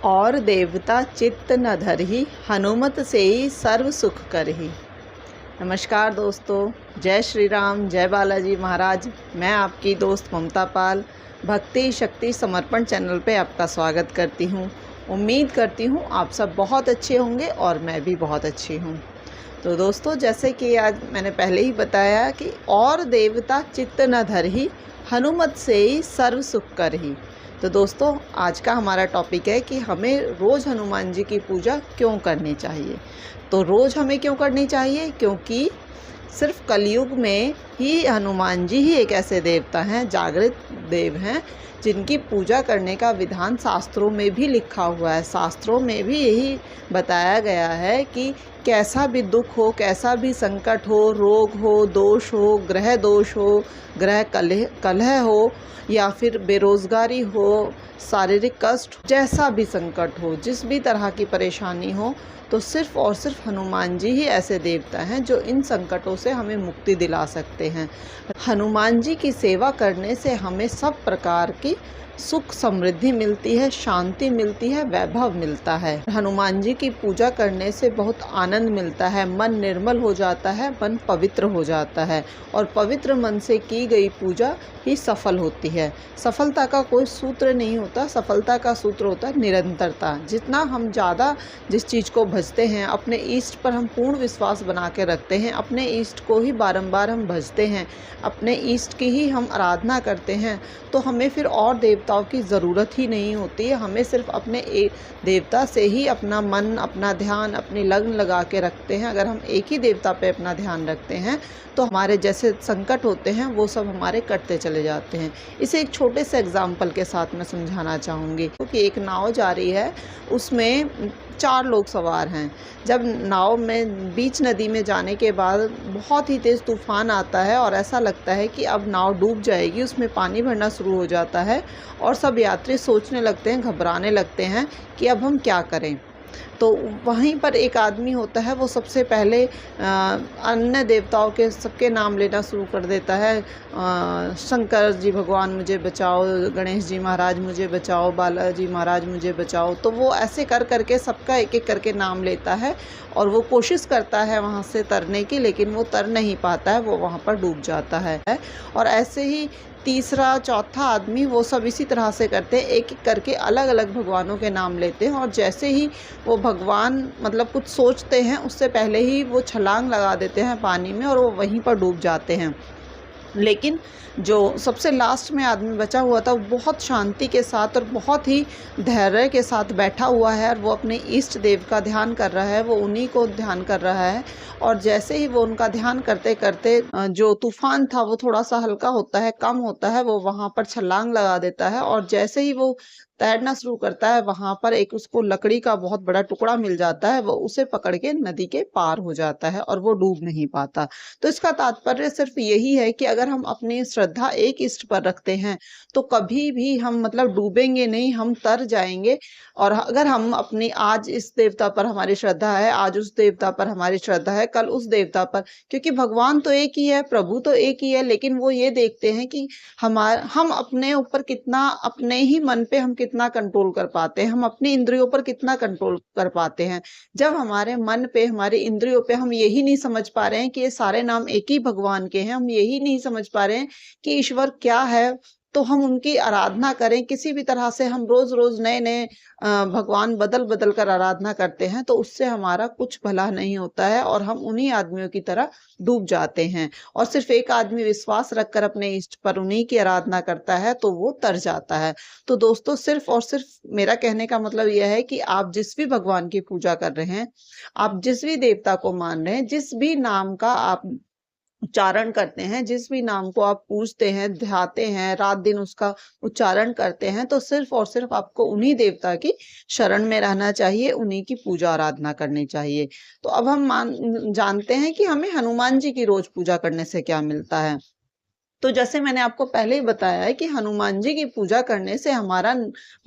और देवता चित्त न धरहि, हनुमत से ही सर्व सुख करहि। नमस्कार दोस्तों, जय श्री राम, जय बालाजी महाराज। मैं आपकी दोस्त ममता पाल भक्ति शक्ति समर्पण चैनल पे आपका स्वागत करती हूँ। उम्मीद करती हूँ आप सब बहुत अच्छे होंगे और मैं भी बहुत अच्छी हूँ। तो दोस्तों, जैसे कि आज मैंने पहले ही बताया कि और देवता चित्त न धरहि, हनुमत से ही सर्व सुख करहि। तो दोस्तों, आज का हमारा टॉपिक है कि हमें रोज़ हनुमान जी की पूजा क्यों करनी चाहिए। तो रोज़ हमें क्यों करनी चाहिए? क्योंकि सिर्फ कलयुग में ही हनुमान जी ही एक ऐसे देवता हैं, जागृत देव हैं, जिनकी पूजा करने का विधान शास्त्रों में भी लिखा हुआ है। शास्त्रों में भी यही बताया गया है कि कैसा भी दुख हो, कैसा भी संकट हो, रोग हो, दोष हो, ग्रह दोष हो, ग्रह कलह हो, या फिर बेरोज़गारी हो, शारीरिक कष्ट, जैसा भी संकट हो, जिस भी तरह की परेशानी हो, तो सिर्फ और सिर्फ हनुमान जी ही ऐसे देवता हैं जो इन संकटों से हमें मुक्ति दिला सकते हैं। हनुमान जी की सेवा करने से हमें सब प्रकार की सुख समृद्धि मिलती है, शांति मिलती है, वैभव मिलता है। हनुमान जी की पूजा करने से बहुत आनंद मिलता है, मन निर्मल हो जाता है, मन पवित्र हो जाता है, और पवित्र मन से की गई पूजा ही सफल होती है। सफलता का कोई सूत्र नहीं होता, सफलता का सूत्र होता है निरंतरता। जितना हम ज़्यादा जिस चीज़ को भजते हैं, अपने इष्ट पर हम पूर्ण विश्वास बना के रखते हैं, अपने इष्ट को ही बारंबार हम भजते हैं, अपने इष्ट की ही हम आराधना करते हैं, तो हमें फिर और देवताओं की ज़रूरत ही नहीं होती है। हमें सिर्फ अपने एक देवता से ही अपना मन, अपना ध्यान, अपनी लगन लगा के रखते हैं। अगर हम एक ही देवता पे अपना ध्यान रखते हैं तो हमारे जैसे संकट होते हैं वो सब हमारे कटते चले जाते हैं। इसे एक छोटे से एग्जाम्पल के साथ मैं समझाना चाहूँगी। क्योंकि एक नाव जा रही है, उसमें 4 लोग सवार हैं। जब नाव में बीच नदी में जाने के बाद बहुत ही तेज़ तूफान आता है और ऐसा लगता है कि अब नाव डूब जाएगी, उसमें पानी भरना शुरू हो जाता है और सब यात्री सोचने लगते हैं, घबराने लगते हैं कि अब हम क्या करें। तो वहीं पर एक आदमी होता है, वो सबसे पहले अन्य देवताओं के सबके नाम लेना शुरू कर देता है। शंकर जी भगवान मुझे बचाओ, गणेश जी महाराज मुझे बचाओ, बालाजी महाराज मुझे बचाओ। तो वो ऐसे कर करके सबका एक एक करके नाम लेता है और वो कोशिश करता है वहाँ से तरने की, लेकिन वो तर नहीं पाता है, वो वहाँ पर डूब जाता है। और ऐसे ही तीसरा चौथा आदमी, वो सब इसी तरह से करते हैं, एक एक करके अलग अलग भगवानों के नाम लेते हैं, और जैसे ही वो भगवान मतलब कुछ सोचते हैं उससे पहले ही वो छलांग लगा देते हैं पानी में और वो वहीं पर डूब जाते हैं। लेकिन जो सबसे लास्ट में आदमी बचा हुआ था, वो बहुत शांति के साथ और बहुत ही धैर्य के साथ बैठा हुआ है और वो अपने इष्ट देव का ध्यान कर रहा है, वो उन्हीं को ध्यान कर रहा है। और जैसे ही वो उनका ध्यान करते करते जो तूफान था वो थोड़ा सा हल्का होता है, कम होता है, वो वहाँ पर छलांग लगा देता है। और जैसे ही वो तैरना शुरू करता है, वहाँ पर एक उसको लकड़ी का बहुत बड़ा टुकड़ा मिल जाता है, वो उसे पकड़ के नदी के पार हो जाता है और वो डूब नहीं पाता। तो इसका तात्पर्य सिर्फ यही है कि अगर हम अपनी श्रद्धा एक इष्ट पर रखते हैं तो कभी भी हम मतलब डूबेंगे नहीं, हम तर जाएंगे। और अगर हम अपनी आज इस देवता पर हमारी श्रद्धा है, आज उस देवता पर हमारी श्रद्धा है, कल उस देवता पर, क्योंकि भगवान तो एक ही है, प्रभु तो एक ही है, लेकिन वो ये देखते हैं कि हम अपने ऊपर कितना, अपने ही मन पे हम कितना कंट्रोल कर पाते हैं, हम अपनी इंद्रियों पर कितना कंट्रोल कर पाते हैं। जब हमारे मन पे, हमारे इंद्रियों पे हम यही नहीं समझ पा रहे हैं कि ये सारे नाम एक ही भगवान के हैं, हम यही नहीं समझ पा रहे हैं कि ईश्वर क्या है, तो हम उनकी आराधना करें किसी भी तरह से। हम रोज रोज नए नए भगवान बदल बदल कर आराधना करते हैं, तो उससे हमारा कुछ भला नहीं होता है और हम उन्हीं आदमियों की तरह डूब जाते हैं। और सिर्फ एक आदमी विश्वास रखकर अपने इष्ट पर उन्हीं की आराधना करता है तो वो तर जाता है। तो दोस्तों, सिर्फ और सिर्फ मेरा कहने का मतलब यह है कि आप जिस भी भगवान की पूजा कर रहे हैं, आप जिस भी देवता को मान रहे हैं, जिस भी नाम का आप उच्चारण करते हैं, जिस भी नाम को आप पूजते हैं, ध्याते हैं, रात दिन उसका उच्चारण करते हैं, तो सिर्फ और सिर्फ आपको उन्हीं देवता की शरण में रहना चाहिए, उन्हीं की पूजा आराधना करनी चाहिए। तो अब हम जानते हैं कि हमें हनुमान जी की रोज पूजा करने से क्या मिलता है। तो जैसे मैंने आपको पहले ही बताया है कि हनुमान जी की पूजा करने से हमारा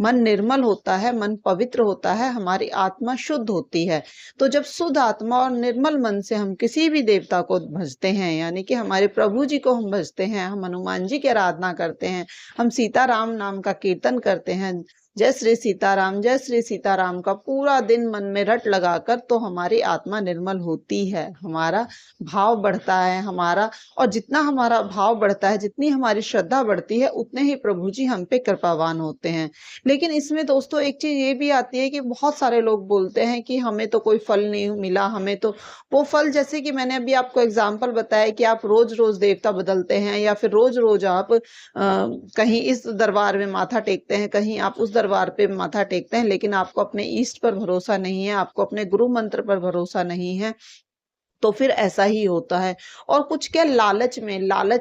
मन निर्मल होता है, मन पवित्र होता है, हमारी आत्मा शुद्ध होती है। तो जब शुद्ध आत्मा और निर्मल मन से हम किसी भी देवता को भजते हैं, यानी कि हमारे प्रभु जी को हम भजते हैं, हम हनुमान जी की आराधना करते हैं, हम सीता राम नाम का कीर्तन करते हैं, जय श्री सीताराम, जय श्री सीताराम का पूरा दिन मन में रट लगाकर तो हमारी आत्मा निर्मल होती है, हमारा भाव बढ़ता है हमारा। और जितना हमारा भाव बढ़ता है, जितनी हमारी श्रद्धा बढ़ती है, उतने ही प्रभु जी हम पे कृपावान होते हैं। लेकिन इसमें दोस्तों एक चीज ये भी आती है कि बहुत सारे लोग बोलते हैं कि हमें तो कोई फल नहीं मिला, हमें तो वो फल, जैसे कि मैंने अभी आपको एग्जाम्पल बताया कि आप रोज रोज देवता बदलते हैं, या फिर रोज रोज आप कहीं इस दरबार में माथा टेकते हैं, कहीं आप उस दरबार पे माथा टेकते हैं, लेकिन आपको अपने ईष्ट पर भरोसा नहीं है, आपको अपने गुरु मंत्र पर भरोसा नहीं है, तो फिर ऐसा ही होता है। और कुछ क्या, लालच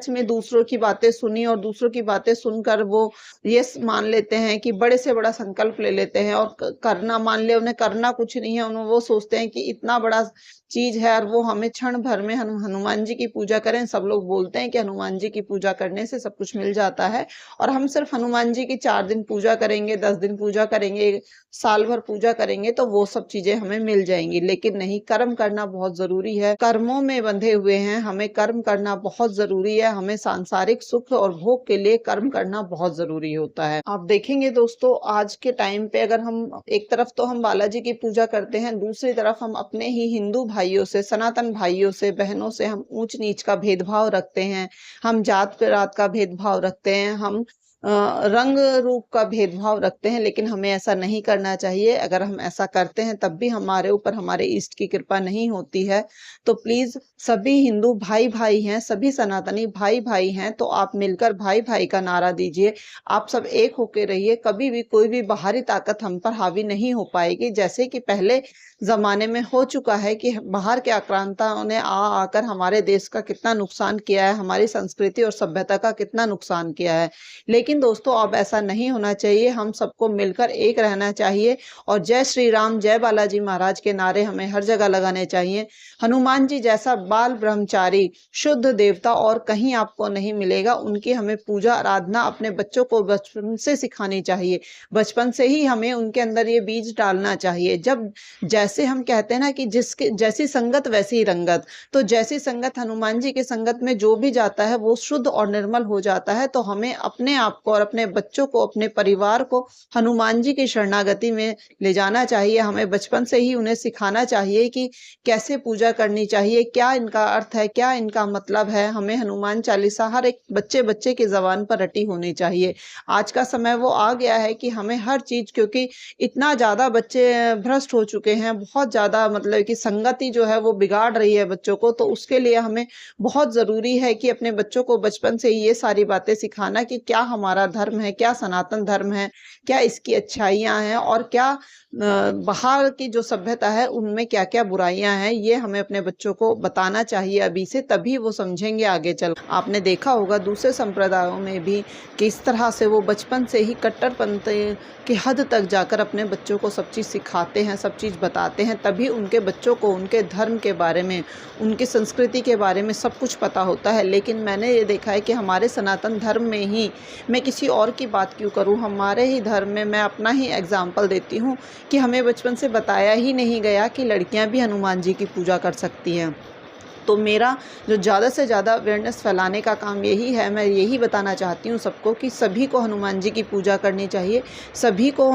में दूसरों की बातें सुनी और दूसरों की बातें सुनकर वो ये मान लेते हैं कि बड़े से बड़ा संकल्प ले लेते हैं, और करना, मान ले उन्हें करना कुछ नहीं है, उन्हें वो सोचते हैं कि इतना बड़ा चीज है और वो हमें क्षण भर में हनुमान जी की पूजा करें। सब लोग बोलते हैं कि हनुमान जी की पूजा करने से सब कुछ मिल जाता है, और हम सिर्फ हनुमान जी की 4 दिन पूजा करेंगे, 10 दिन पूजा करेंगे, साल भर पूजा करेंगे तो वो सब चीजें हमें मिल जाएंगी। लेकिन नहीं, कर्म करना बहुत जरूरी है, कर्मों में बंधे हुए हैं, हमें कर्म करना बहुत जरूरी है, हमें सांसारिक सुख और भोग के लिए कर्म करना बहुत जरूरी होता है। आप देखेंगे दोस्तों, आज के टाइम पे अगर हम एक तरफ तो हम बालाजी की पूजा करते हैं, दूसरी तरफ हम अपने ही हिंदू भाइयों से, सनातन भाइयों से, बहनों से हम ऊंच नीच का भेदभाव रखते हैं, हम जात पात का भेदभाव रखते हैं, हम रंग रूप का भेदभाव रखते हैं। लेकिन हमें ऐसा नहीं करना चाहिए। अगर हम ऐसा करते हैं तब भी हमारे ऊपर हमारे ईष्ट की कृपा नहीं होती है। तो प्लीज, सभी हिंदू भाई भाई हैं, सभी सनातनी भाई भाई हैं, तो आप मिलकर भाई भाई का नारा दीजिए। आप सब एक होके रहिए, कभी भी कोई भी बाहरी ताकत हम पर हावी नहीं हो पाएगी। जैसे कि पहले जमाने में हो चुका है कि बाहर के आक्रांताओं ने आकर हमारे देश का कितना नुकसान किया है, हमारी संस्कृति और सभ्यता का कितना नुकसान किया है। लेकिन दोस्तों, अब ऐसा नहीं होना चाहिए, हम सबको मिलकर एक रहना चाहिए, और जय श्री राम, जय बालाजी महाराज के नारे हमें हर जगह लगाने चाहिए। हनुमान जी जैसा बाल ब्रह्मचारी शुद्ध देवता और कहीं आपको नहीं मिलेगा। उनकी हमें पूजा आराधना अपने बच्चों को बचपन से सिखानी चाहिए, बचपन से ही हमें उनके अंदर ये बीज डालना चाहिए। जब जैसे हम कहते हैं ना कि जिसके जैसी संगत वैसी ही रंगत, तो जैसी संगत हनुमान जी की संगत में जो भी जाता है वो शुद्ध और निर्मल हो जाता है। तो हमें अपने आप को और अपने बच्चों को, अपने परिवार को हनुमान जी की शरणागति में ले जाना चाहिए। हमें बचपन से ही उन्हें सिखाना चाहिए कि कैसे पूजा करनी चाहिए, क्या इनका अर्थ है, क्या इनका मतलब है। हमें हनुमान चालीसा हर एक बच्चे बच्चे की जबान पर रटी होनी चाहिए। आज का समय वो आ गया है कि हमें हर चीज, क्योंकि इतना ज्यादा बच्चे भ्रष्ट हो चुके हैं, बहुत ज्यादा मतलब कि संगति जो है वो बिगाड़ रही है बच्चों को, तो उसके लिए हमें बहुत जरूरी है कि अपने बच्चों को बचपन से ही ये सारी बातें सिखाना कि क्या हमारा धर्म है, क्या सनातन धर्म है, क्या इसकी अच्छाइयां हैं, और क्या बाहर की जो सभ्यता है उनमें क्या क्या बुराइयां हैं। ये हमें अपने बच्चों को बताना चाहिए अभी से, तभी वो समझेंगे आगे चल। आपने देखा होगा दूसरे संप्रदायों में भी किस तरह से वो बचपन से ही कट्टरपंथी की हद तक जाकर अपने बच्चों को सब चीज़ सिखाते हैं, सब चीज़ बताते हैं, तभी उनके बच्चों को उनके धर्म के बारे में, उनकी संस्कृति के बारे में सब कुछ पता होता है। लेकिन मैंने ये देखा है कि हमारे सनातन धर्म में ही, मैं किसी और की बात क्यों करूं, हमारे ही धर्म में मैं अपना ही एग्जाम्पल देती हूं कि हमें बचपन से बताया ही नहीं गया कि लड़कियां भी हनुमान जी की पूजा कर सकती हैं। तो मेरा जो ज़्यादा से ज़्यादा अवेयरनेस फैलाने का काम यही है। मैं यही बताना चाहती हूँ सबको कि सभी को हनुमान जी की पूजा करनी चाहिए, सभी को।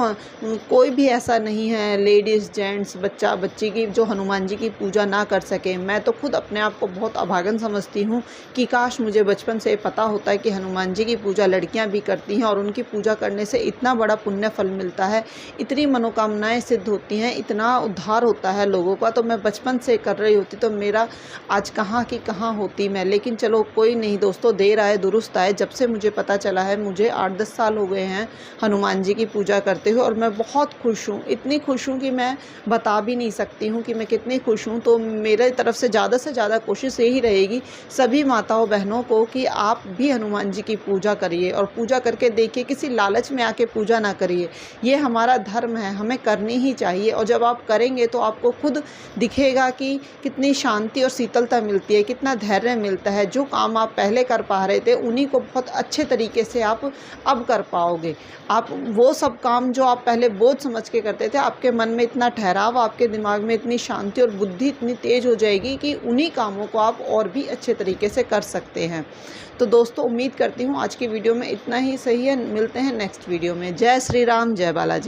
कोई भी ऐसा नहीं है, लेडीज़ जेंट्स बच्चा बच्ची की, जो हनुमान जी की पूजा ना कर सके। मैं तो खुद अपने आप को बहुत अभागन समझती हूँ कि काश मुझे बचपन से पता होता है कि हनुमान जी की पूजा लड़कियाँ भी करती हैं, और उनकी पूजा करने से इतना बड़ा पुण्य फल मिलता है, इतनी मनोकामनाएँ सिद्ध होती हैं, इतना उद्धार होता है लोगों का। तो मैं बचपन से कर रही होती तो मेरा आज कहाँ की कहाँ होती मैं। लेकिन चलो कोई नहीं दोस्तों, देर आए दुरुस्त आए। जब से मुझे पता चला है, मुझे 8-10 साल हो गए हैं हनुमान जी की पूजा करते हुए, और मैं बहुत खुश हूँ, इतनी खुश हूँ कि मैं बता भी नहीं सकती हूँ कि मैं कितनी खुश हूँ। तो मेरे तरफ से ज़्यादा कोशिश यही रहेगी सभी माताओं बहनों को कि आप भी हनुमान जी की पूजा करिए, और पूजा करके देखिए, किसी लालच में आके पूजा ना करिए। ये हमारा धर्म है, हमें करनी ही चाहिए। और जब आप करेंगे तो आपको खुद दिखेगा कि कितनी शांति और शीतल सफलता मिलती है, कितना धैर्य मिलता है। जो काम आप पहले कर पा रहे थे उन्हीं को बहुत अच्छे तरीके से आप अब कर पाओगे। आप वो सब काम जो आप पहले बोझ समझ के करते थे, आपके मन में इतना ठहराव, आपके दिमाग में इतनी शांति और बुद्धि इतनी तेज़ हो जाएगी कि उन्हीं कामों को आप और भी अच्छे तरीके से कर सकते हैं। तो दोस्तों, उम्मीद करती हूँ आज की वीडियो में इतना ही सही है। मिलते हैं नेक्स्ट वीडियो में। जय श्री राम, जय बालाजी।